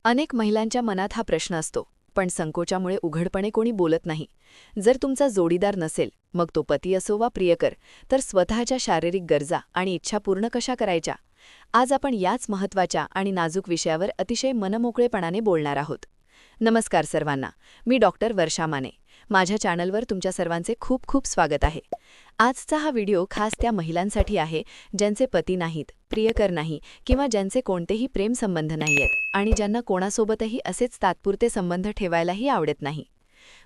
अनेक महिलांच्या मनात हा प्रश्न असतो, पण संकोचामुळे उघडपणे कोणी बोलत नाही. जर तुमचा जोडीदार नसेल, मग तो पती असो वा प्रियकर, तर स्वतःच्या शारीरिक गरजा आणि इच्छा पूर्ण कशा करायच्या? आज आपण याच महत्त्वाच्या आणि नाजूक विषयावर अतिशय मनमोकळेपणाने बोलणार आहोत. नमस्कार सर्वांना, मी डॉक्टर वर्षा माने. माझ्या चॅनलवर तुमच्या सर्वांचे खूप खूप स्वागत आहे. आजचा हा व्हिडिओ खास त्या महिलांसाठी आहे ज्यांचे पती नाहीत, प्रियकर नाही किंवा ज्यांचे कोणतेही प्रेम संबंध नाहीयेत आणि ज्यांना कोणासोबतही असेच तात्पुरते संबंध ठेवायलाही आवडत नाही.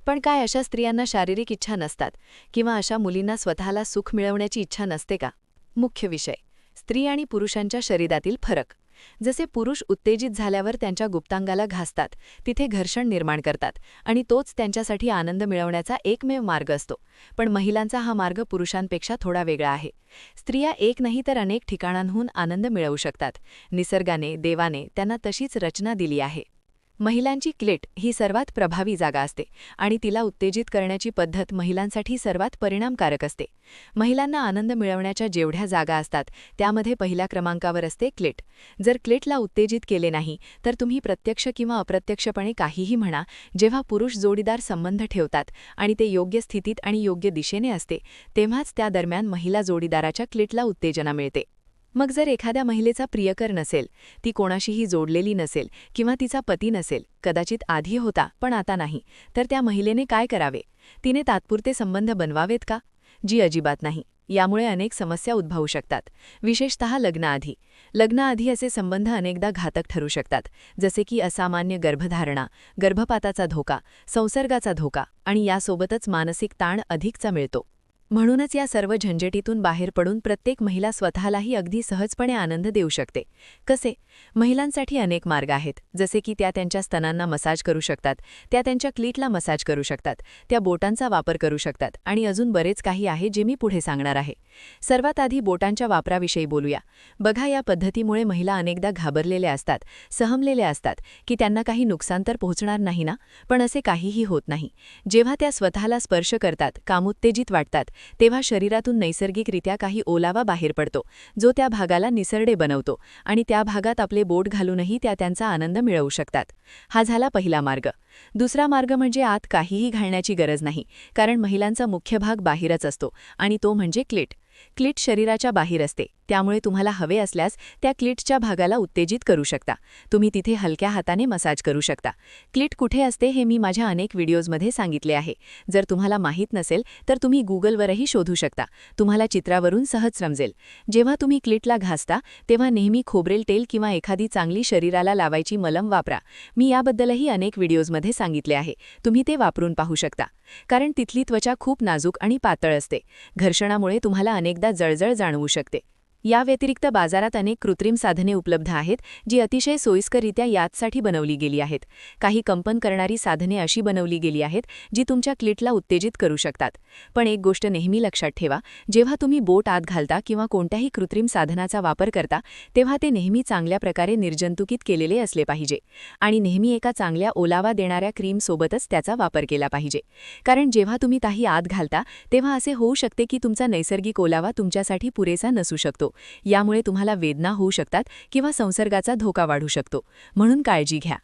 पण काय अशा स्त्रियांना शारीरिक इच्छा नसतात किंवा अशा मुलींना स्वतःला सुख मिळवण्याची इच्छा नसते का? मुख्य विषय: स्त्री आणि पुरुषांच्या शरीरातील फरक. जसे पुरुष उत्तेजित झाल्यावर त्यांच्या गुप्तांगाला घासतात, तिथे घर्षण निर्माण करतात आणि तोच त्यांच्यासाठी आनंद मिळवण्याचा एकमेव मार्ग असतो. पण महिलांचा हा मार्ग पुरुषांपेक्षा थोडा वेगळा आहे. स्त्रिया एक नाही तर अनेक ठिकाणांहून आनंद मिळवू शकतात. निसर्गाने, देवाने त्यांना तशीच रचना दिली आहे. महिलांची क्लिट ही सर्वात प्रभावी जागा असते आणि तिला उत्तेजित करण्याची पद्धत महिलांसाठी सर्वात परिणामकारक असते. महिलांना आनंद मिळवण्याच्या जेवढ्या जागा असतात त्यामध्ये पहिल्या क्रमांकावर असते क्लिट. जर क्लिटला उत्तेजित केले नाही तर तुम्ही प्रत्यक्ष किंवा अप्रत्यक्षपणे काहीही म्हणा, जेव्हा पुरुष जोडीदार संबंध ठेवतात आणि ते योग्य स्थितीत आणि योग्य दिशेने असते, तेव्हाच त्या दरम्यान महिला जोडीदाराच्या क्लिटला उत्तेजना मिळते. मग जर एखाद्या महिलेचा प्रियकर नसेल, ती कोणाशीही जोडलेली नसेल किंवा तिचा पती नसेल, कदाचित आधी होता पण आता नाही, तर त्या महिलेने काय करावे? तिने तात्पुरते संबंध बनवावेत का? अजिबात नाही. यामुळे अनेक समस्या उद्भवू शकतात, विशेषतः लग्नाआधी. लग्नाआधी असे संबंध अनेकदा घातक ठरू शकतात, जसे की असामान्य गर्भधारणा, गर्भपाताचा धोका, संसर्गाचा धोका आणि यासोबतच मानसिक ताण अधिकचा मिळतो. म्हणूनच या सर्व झंझटीतून बाहेर पडून प्रत्येक महिला स्वतःलाही अगदी सहजपणे आनंद देऊ शकते. कसे? महिलांसाठी अनेक मार्ग आहेत, जसे की त्या त्यांच्या स्तनांना मसाज करू शकतात, त्या त्यांच्या क्लीटला मसाज करू शकतात, त्या बोटांचा वापर करू शकतात आणि अजून बरेच काही आहे जे मी पुढे सांगणार आहे. सर्वात आधी बोटांच्या वापराविषयी बोलूया. बघा, या पद्धतीमुळे महिला अनेकदा घाबरलेल्या असतात, सहमलेल्या असतात की त्यांना काही नुकसान तर पोहोचणार नाही ना, पण असे काहीही होत नाही. जेव्हा त्या स्वतःला स्पर्श करतात, कामोत्तेजित वाटतात, तेव्हा शरीरातून नैसर्गिकरित्या काही ओलावा बाहेर पडतो, जो त्या भागाला निसरडे बनवतो आणि त्या भागात आपले बोट घालूनही त्या त्यांचा आनंद मिळवू शकतात. हा झाला पहिला मार्ग. दुसरा मार्ग म्हणजे आत काहीही घालण्याची गरज नाही, कारण महिलांचा मुख्य भाग बाहेरच असतो आणि तो म्हणजे क्लिट. क्लिट शरीराच्या बाहेर असते, त्यामुळे तुम्हाला हवे असल्यास त्या क्लिटच्या भागाला उत्तेजित करू शकता. तुम्ही तिथे हलक्या हाताने मसाज करू शकता. क्लिट कुठे असते हे मी माझ्या अनेक व्हिडिओजमध्ये सांगितले आहे. जर तुम्हाला माहीत नसेल तर तुम्ही गुगलवरही शोधू शकता. तुम्हाला चित्रावरून सहज समजेल. जेव्हा तुम्ही क्लिटला घासता तेव्हा नेहमी खोबरेल तेल किंवा एखादी चांगली शरीराला लावायची मलम वापरा. मी याबद्दलही अनेक व्हिडिओजमध्ये सांगितले आहे. तुम्ही ते वापरून पाहू शकता. कारण तिथली त्वचा खूप नाजूक आणि पातळ असते. घर्षणामुळे तुम्हाला अनेकदा जळजळ जाणवू शकते. या व्यतिरिक्त बाजारात अनेक कृत्रिम साधने उपलब्ध आहेत, जी अतिशय सोयीस्कररित्या याचसाठी बनवली गेली आहेत. काही कंपन करणारी साधने अशी बनवली गेली आहेत जी तुमच्या क्लिटला उत्तेजित करू शकतात. पण एक गोष्ट नेहमी लक्षात ठेवा, जेव्हा तुम्ही बोट आत घालता किंवा कोणत्याही कृत्रिम साधनाचा वापर करता, तेव्हा ते नेहमी चांगल्या प्रकारे निर्जंतुकीत केलेले असले पाहिजे आणि नेहमी एका चांगल्या ओलावा देणाऱ्या क्रीमसोबतच त्याचा वापर केला पाहिजे. कारण जेव्हा तुम्ही काही आत घालता तेव्हा असे होऊ शकते की तुमचा नैसर्गिक ओलावा तुमच्यासाठी पुरेसा नसू शकतो. यामुळे तुम्हाला वेदना होऊ शकतात किंवा संसर्गाचा धोका वाढू शकतो. म्हणून काळजी घ्या.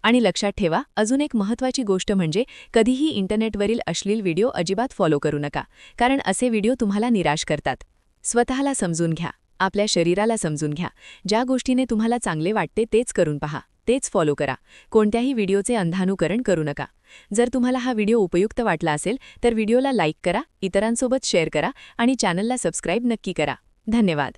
आणि लक्षात ठेवा, अजून एक महत्त्वाची गोष्ट म्हणजे कधीही इंटरनेटवरील अश्लील व्हिडिओ अजिबात फॉलो करू नका, कारण असे व्हिडिओ तुम्हाला निराश करतात. स्वतःला समजून घ्या, आपल्या शरीराला समजून घ्या. ज्या गोष्टीने तुम्हाला चांगले वाटते तेच करून पहा, तेच फॉलो करा. कोणत्याही व्हिडिओचे अंधानुकरण करू नका. जर तुम्हाला हा व्हिडिओ उपयुक्त वाटला असेल तर व्हिडिओला लाईक करा, इतरांसोबत शेअर करा आणि चॅनलला सबस्क्राईब नक्की करा. धन्यवाद.